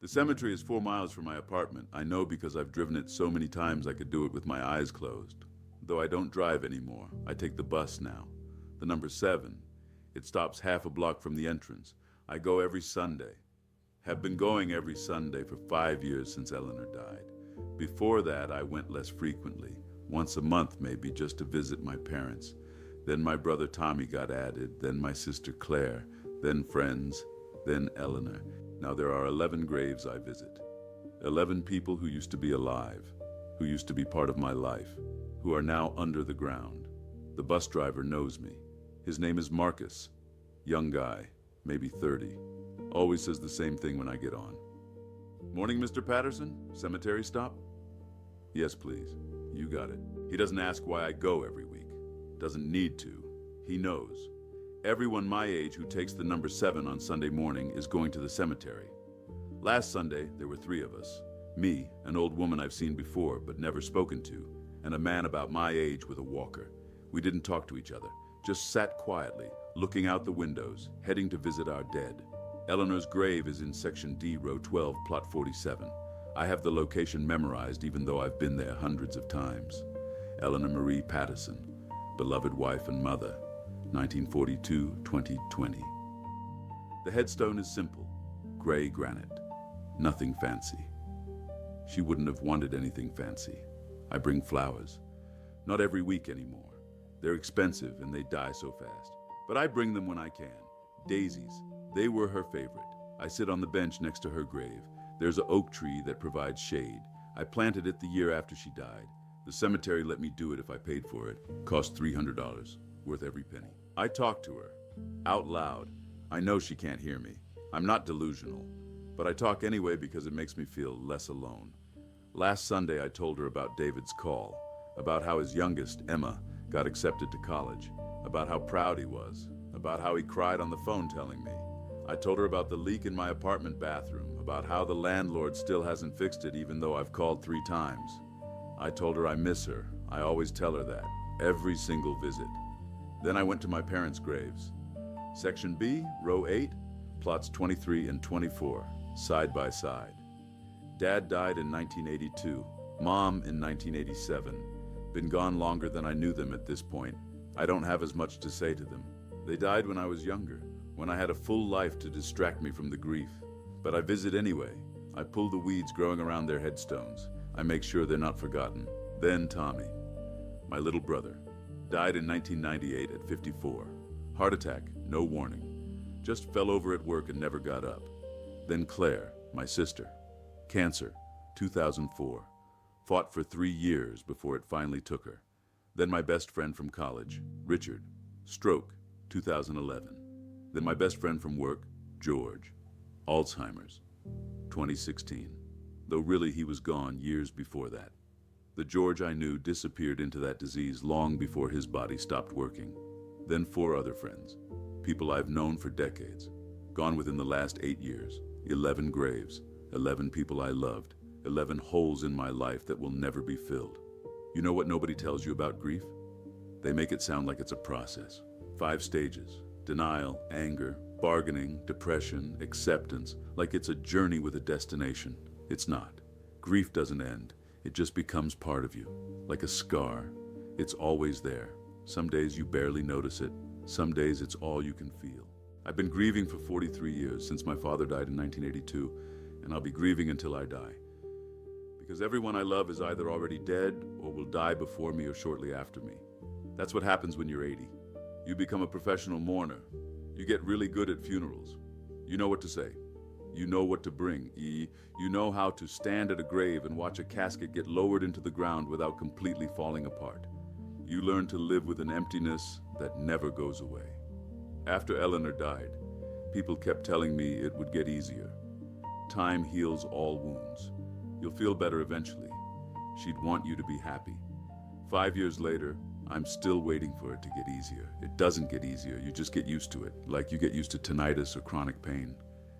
The cemetery is 4 miles from my apartment. I know because I've driven it so many times I could do it with my eyes closed. Though I don't drive anymore. I take the bus now. The number 7. It stops half a block from the entrance. I go every Sunday. Have been going every Sunday for 5 years since Eleanor died. Before that, I went less frequently. Once a month maybe, just to visit my parents. Then my brother Tommy got added, then my sister Claire, then friends, then Eleanor. Now there are 11 graves I visit. 11 people who used to be alive, who used to be part of my life, who are now under the ground. The bus driver knows me. His name is Marcus. Young guy, maybe 30. Always says the same thing when I get on. Morning, Mr. Patterson? Cemetery stop? Yes, please. You got it. He doesn't ask why I go every week. Doesn't need to. He knows. Everyone my age who takes the number 7 on Sunday morning is going to the cemetery. Last Sunday, there were 3 of us. Me, an old woman I've seen before but never spoken to, and a man about my age with a walker. We didn't talk to each other, just sat quietly, looking out the windows, heading to visit our dead. Eleanor's grave is in Section D, Row 12, Plot 47. I have the location memorized even though I've been there hundreds of times. Eleanor Marie Patterson, beloved wife and mother, 1942-2020. The headstone is simple, gray granite, nothing fancy. She wouldn't have wanted anything fancy. I bring flowers. Not every week anymore. They're expensive and they die so fast. But I bring them when I can. Daisies. They were her favorite. I sit on the bench next to her grave. There's an oak tree that provides shade. I planted it the year after she died. The cemetery let me do it if I paid for it. Cost $300. Worth every penny. I talk to her. Out loud. I know she can't hear me. I'm not delusional. But I talk anyway because it makes me feel less alone. Last Sunday I told her about David's call. About how his youngest, Emma, got accepted to college. About how proud he was. About how he cried on the phone telling me. I told her about the leak in my apartment bathroom, about how the landlord still hasn't fixed it even though I've called 3 times. I told her I miss her. I always tell her that, every single visit. Then I went to my parents' graves. Section B, Row 8, plots 23 and 24, side by side. Dad died in 1982, Mom in 1987. Been gone longer than I knew them at this point. I don't have as much to say to them. They died when I was younger, when I had a full life to distract me from the grief. But I visit anyway. I pull the weeds growing around their headstones. I make sure they're not forgotten. Then Tommy, my little brother, died in 1998 at 54. Heart attack, no warning. Just fell over at work and never got up. Then Claire, my sister, cancer, 2004. Fought for 3 years before it finally took her. Then my best friend from college, Richard, stroke, 2011. Then my best friend from work, George, Alzheimer's, 2016. Though really he was gone years before that. The George I knew disappeared into that disease long before his body stopped working. Then 4 other friends, people I've known for decades, gone within the last 8 years. 11 graves, 11 people I loved, 11 holes in my life that will never be filled. You know what nobody tells you about grief? They make it sound like it's a process. 5 stages: denial, anger, bargaining, depression, acceptance, like it's a journey with a destination. It's not. Grief doesn't end. It just becomes part of you, like a scar. It's always there. Some days you barely notice it. Some days it's all you can feel. I've been grieving for 43 years, since my father died in 1982, and I'll be grieving until I die. Because everyone I love is either already dead or will die before me or shortly after me. That's what happens when you're 80. You become a professional mourner. You get really good at funerals. You know what to say. You know what to bring. You know how to stand at a grave and watch a casket get lowered into the ground without completely falling apart. You learn to live with an emptiness that never goes away. After Eleanor died, people kept telling me it would get easier. Time heals all wounds. You'll feel better eventually. She'd want you to be happy. 5 years later, I'm still waiting for it to get easier. It doesn't get easier, you just get used to it, like you get used to tinnitus or chronic pain.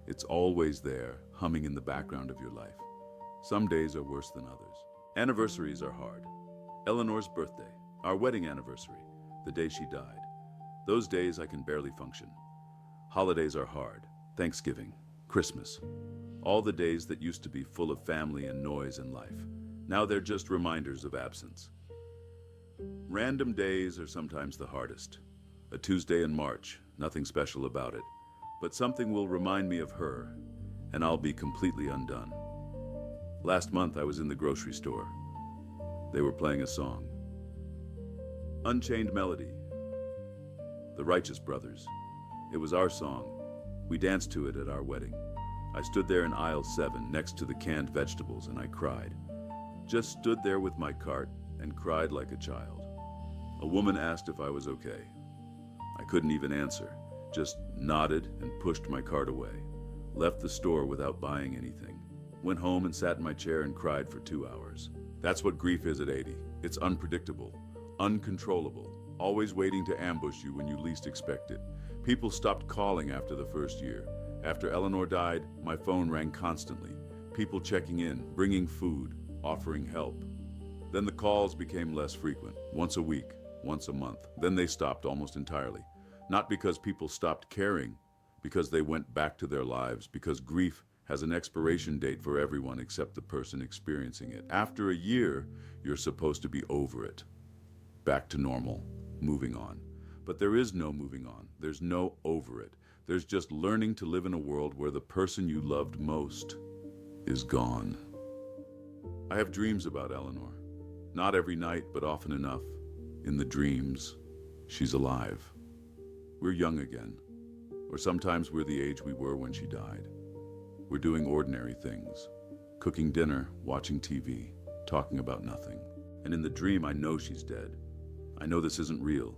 It's always there, humming in the background of your life. Some days are worse than others. Anniversaries are hard. Eleanor's birthday, our wedding anniversary, the day she died. Those days I can barely function. Holidays are hard. Thanksgiving, Christmas. All the days that used to be full of family and noise and life. Now they're just reminders of absence. Random days are sometimes the hardest. A Tuesday in March, nothing special about it. But something will remind me of her, and I'll be completely undone. Last month I was in the grocery store. They were playing a song. Unchained Melody. The Righteous Brothers. It was our song. We danced to it at our wedding. I stood there in aisle 7 next to the canned vegetables and I cried. Just stood there with my cart and cried like a child. A woman asked if I was okay. I couldn't even answer, just nodded and pushed my cart away. Left the store without buying anything. Went home and sat in my chair and cried for 2 hours. That's what grief is at 80. It's unpredictable, uncontrollable, always waiting to ambush you when you least expect it. People stopped calling after the first year. After Eleanor died, my phone rang constantly. People checking in, bringing food, offering help. Then the calls became less frequent, once a week, once a month. Then they stopped almost entirely. Not because people stopped caring, because they went back to their lives, because grief has an expiration date for everyone except the person experiencing it. After a year, you're supposed to be over it. Back to normal, moving on. But there is no moving on. There's no over it. There's just learning to live in a world where the person you loved most is gone. I have dreams about Eleanor. Not every night, but often enough. In the dreams, she's alive. We're young again. Or sometimes we're the age we were when she died. We're doing ordinary things. Cooking dinner, watching TV, talking about nothing. And in the dream, I know she's dead. I know this isn't real,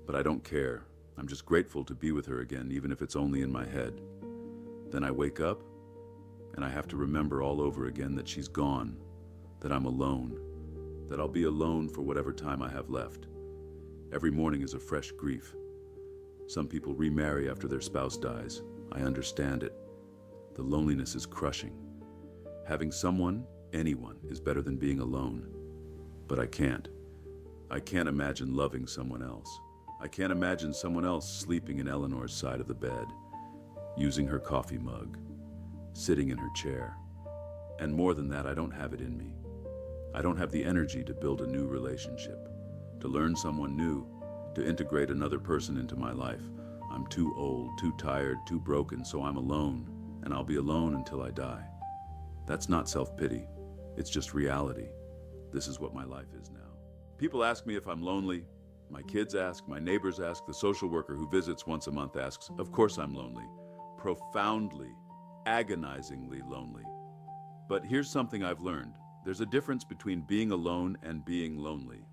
but I don't care. I'm just grateful to be with her again, even if it's only in my head. Then I wake up, and I have to remember all over again that she's gone, that I'm alone, that I'll be alone for whatever time I have left. Every morning is a fresh grief. Some people remarry after their spouse dies. I understand it. The loneliness is crushing. Having someone, anyone, is better than being alone. But I can't. I can't imagine loving someone else. I can't imagine someone else sleeping in Eleanor's side of the bed, using her coffee mug, sitting in her chair. And more than that, I don't have it in me. I don't have the energy to build a new relationship, to learn someone new, to integrate another person into my life. I'm too old, too tired, too broken, so I'm alone, and I'll be alone until I die. That's not self-pity. It's just reality. This is what my life is now. People ask me if I'm lonely. My kids ask, my neighbors ask, the social worker who visits once a month asks. Of course I'm lonely. Profoundly, agonizingly lonely. But here's something I've learned. There's a difference between being alone and being lonely.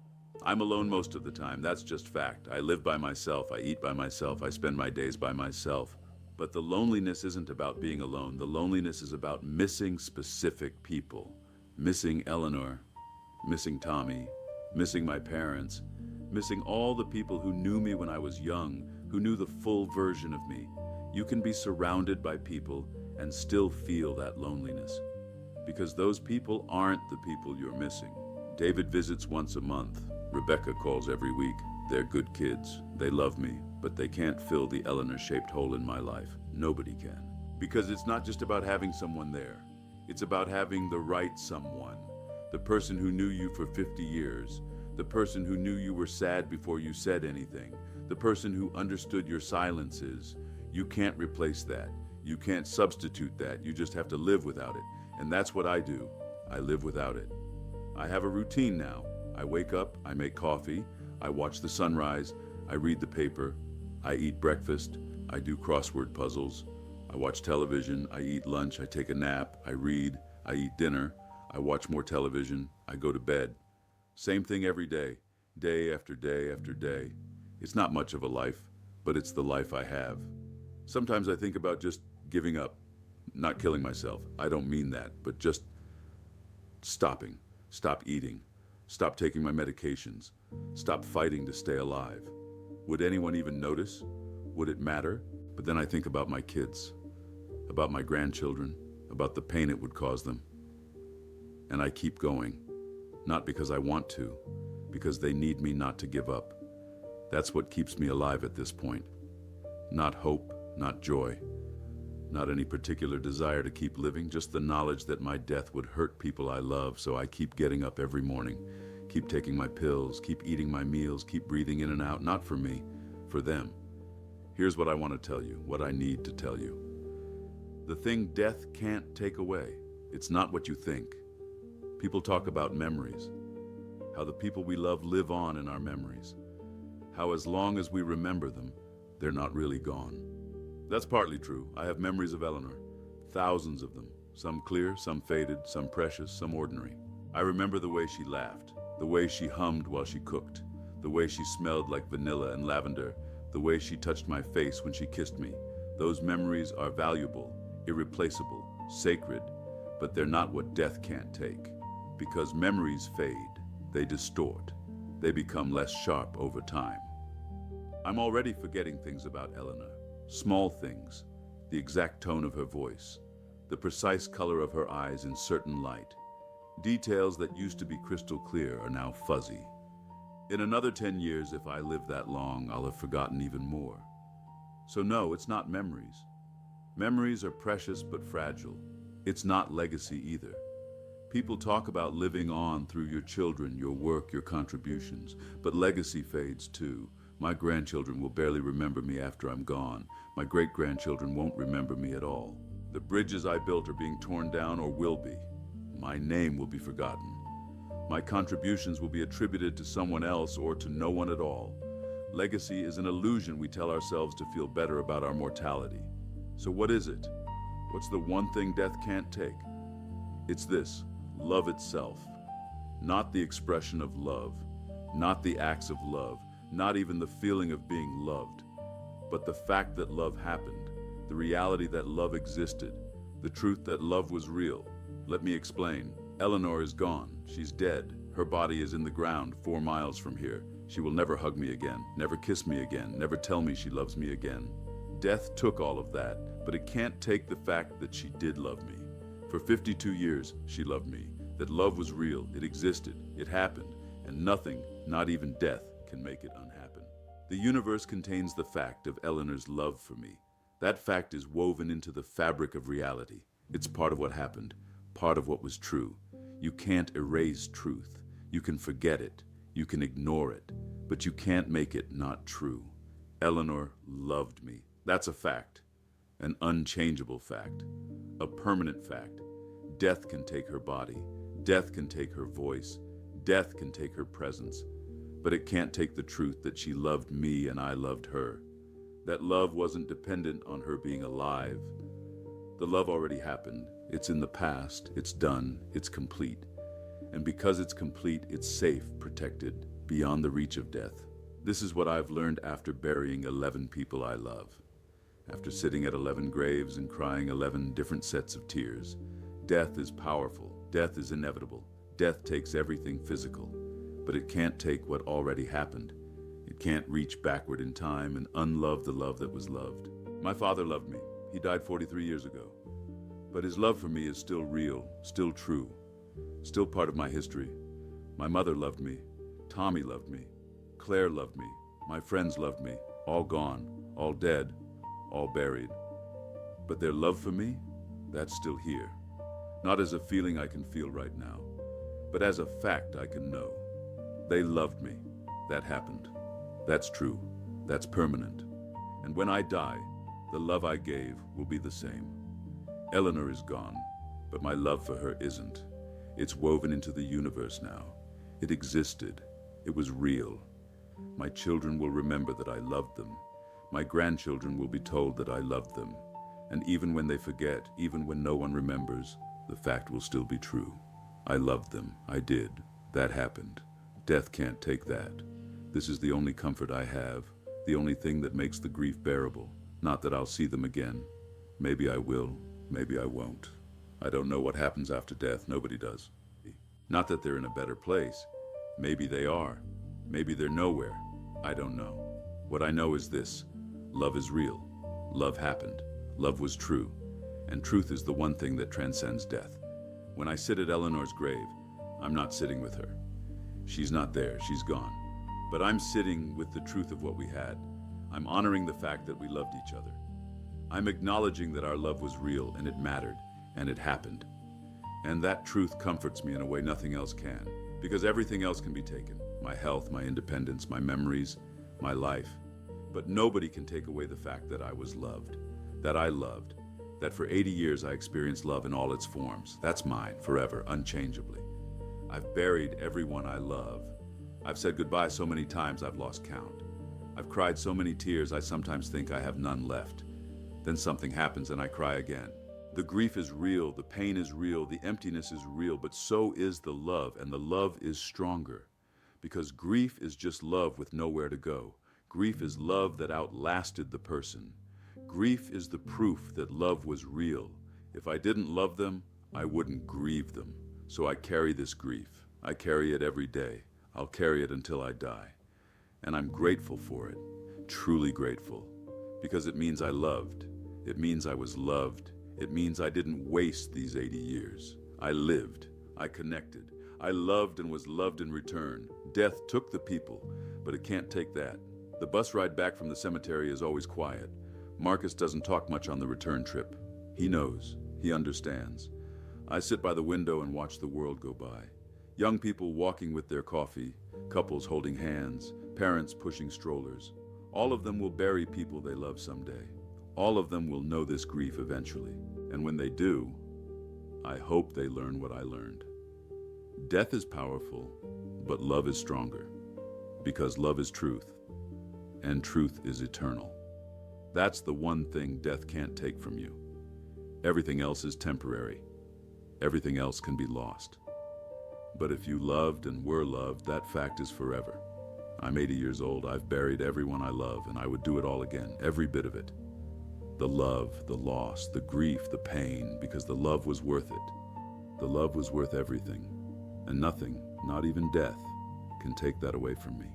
I'm alone most of the time, that's just fact. I live by myself, I eat by myself, I spend my days by myself. But the loneliness isn't about being alone. The loneliness is about missing specific people. Missing Eleanor, missing Tommy, missing my parents, missing all the people who knew me when I was young, who knew the full version of me. You can be surrounded by people and still feel that loneliness, because those people aren't the people you're missing. David visits once a month. Rebecca calls every week. They're good kids. They love me, but they can't fill the Eleanor-shaped hole in my life. Nobody can. Because it's not just about having someone there. It's about having the right someone. The person who knew you for 50 years. The person who knew you were sad before you said anything. The person who understood your silences. You can't replace that. You can't substitute that. You just have to live without it. And that's what I do. I live without it. I have a routine now. I wake up, I make coffee, I watch the sunrise, I read the paper, I eat breakfast, I do crossword puzzles, I watch television, I eat lunch, I take a nap, I read, I eat dinner, I watch more television, I go to bed. Same thing every day, day after day after day. It's not much of a life, but it's the life I have. Sometimes I think about just giving up, not killing myself. I don't mean that, but just stopping, stop eating, stop taking my medications, stop fighting to stay alive. Would anyone even notice? Would it matter? But then I think about my kids, about my grandchildren, about the pain it would cause them. And I keep going, not because I want to, because they need me not to give up. That's what keeps me alive at this point. Not hope, not joy, Not any particular desire to keep living, just the knowledge that my death would hurt people I love, so I keep getting up every morning, keep taking my pills, keep eating my meals, keep breathing in and out, not for me, for them. Here's what I want to tell you, what I need to tell you. The thing death can't take away, it's not what you think. People talk about memories, how the people we love live on in our memories, how as long as we remember them, they're not really gone. That's partly true. I have memories of Eleanor, thousands of them, some clear, some faded, some precious, some ordinary. I remember the way she laughed, the way she hummed while she cooked, the way she smelled like vanilla and lavender, the way she touched my face when she kissed me. Those memories are valuable, irreplaceable, sacred, but they're not what death can't take. Because memories fade, they distort, they become less sharp over time. I'm already forgetting things about Eleanor. Small things, the exact tone of her voice, the precise color of her eyes in certain light. Details that used to be crystal clear are now fuzzy. In another 10 years, if I live that long, I'll have forgotten even more. So no, it's not memories. Memories are precious but fragile. It's not legacy either. People talk about living on through your children, your work, your contributions, but legacy fades too. My grandchildren will barely remember me after I'm gone. My great-grandchildren won't remember me at all. The bridges I built are being torn down or will be. My name will be forgotten. My contributions will be attributed to someone else or to no one at all. Legacy is an illusion we tell ourselves to feel better about our mortality. So what is it? What's the one thing death can't take? It's this, love itself. Not the expression of love, not the acts of love, not even the feeling of being loved, but the fact that love happened, the reality that love existed, the truth that love was real. Let me explain. Eleanor is gone. She's dead. Her body is in the ground 4 miles from here. She will never hug me again, never kiss me again, never tell me she loves me again. Death took all of that, but it can't take the fact that she did love me. For 52 years, she loved me, that love was real, it existed, it happened, and nothing, not even death, can make it unhappen. The universe contains the fact of Eleanor's love for me. That fact is woven into the fabric of reality. It's part of what happened, part of what was true. You can't erase truth. You can forget it. You can ignore it. But you can't make it not true. Eleanor loved me. That's a fact. An unchangeable fact. A permanent fact. Death can take her body. Death can take her voice. Death can take her presence. But it can't take the truth that she loved me and I loved her. That love wasn't dependent on her being alive. The love already happened. It's in the past. It's done. It's complete. And because it's complete, it's safe, protected, beyond the reach of death. This is what I've learned after burying 11 people I love. After sitting at 11 graves and crying 11 different sets of tears. Death is powerful. Death is inevitable. Death takes everything physical. But it can't take what already happened. It can't reach backward in time and unlove the love that was loved. My father loved me. He died 43 years ago. But his love for me is still real, still true, still part of my history. My mother loved me. Tommy loved me. Claire loved me. My friends loved me. All gone, all dead, all buried. But their love for me, that's still here. Not as a feeling I can feel right now, but as a fact I can know. They loved me. That happened. That's true. That's permanent. And when I die, the love I gave will be the same. Eleanor is gone, but my love for her isn't. It's woven into the universe now. It existed. It was real. My children will remember that I loved them. My grandchildren will be told that I loved them. And even when they forget, even when no one remembers, the fact will still be true. I loved them. I did. That happened. Death can't take that. This is the only comfort I have, the only thing that makes the grief bearable. Not that I'll see them again. Maybe I will, maybe I won't. I don't know what happens after death, nobody does. Not that they're in a better place. Maybe they are. Maybe they're nowhere. I don't know. What I know is this: love is real. Love happened. Love was true. And truth is the one thing that transcends death. When I sit at Eleanor's grave, I'm not sitting with her. She's not there, she's gone. But I'm sitting with the truth of what we had. I'm honoring the fact that we loved each other. I'm acknowledging that our love was real and it mattered and it happened. And that truth comforts me in a way nothing else can, because everything else can be taken. My health, my independence, my memories, my life. But nobody can take away the fact that I was loved, that I loved, that for 80 years I experienced love in all its forms. That's mine, forever, unchangeably. I've buried everyone I love. I've said goodbye so many times I've lost count. I've cried so many tears I sometimes think I have none left. Then something happens and I cry again. The grief is real, the pain is real, the emptiness is real, but so is the love, and the love is stronger. Because grief is just love with nowhere to go. Grief is love that outlasted the person. Grief is the proof that love was real. If I didn't love them, I wouldn't grieve them. So I carry this grief. I carry it every day. I'll carry it until I die. And I'm grateful for it, truly grateful, because it means I loved. It means I was loved. It means I didn't waste these 80 years. I lived. I connected. I loved and was loved in return. Death took the people, but it can't take that. The bus ride back from the cemetery is always quiet. Marcus doesn't talk much on the return trip. He knows. He understands. I sit by the window and watch the world go by. Young people walking with their coffee, couples holding hands, parents pushing strollers. All of them will bury people they love someday. All of them will know this grief eventually. And when they do, I hope they learn what I learned. Death is powerful, but love is stronger. Because love is truth, and truth is eternal. That's the one thing death can't take from you. Everything else is temporary. Everything else can be lost. But if you loved and were loved, that fact is forever. I'm 80 years old. I've buried everyone I love, and I would do it all again, every bit of it. The love, the loss, the grief, the pain, because the love was worth it. The love was worth everything, and nothing, not even death, can take that away from me.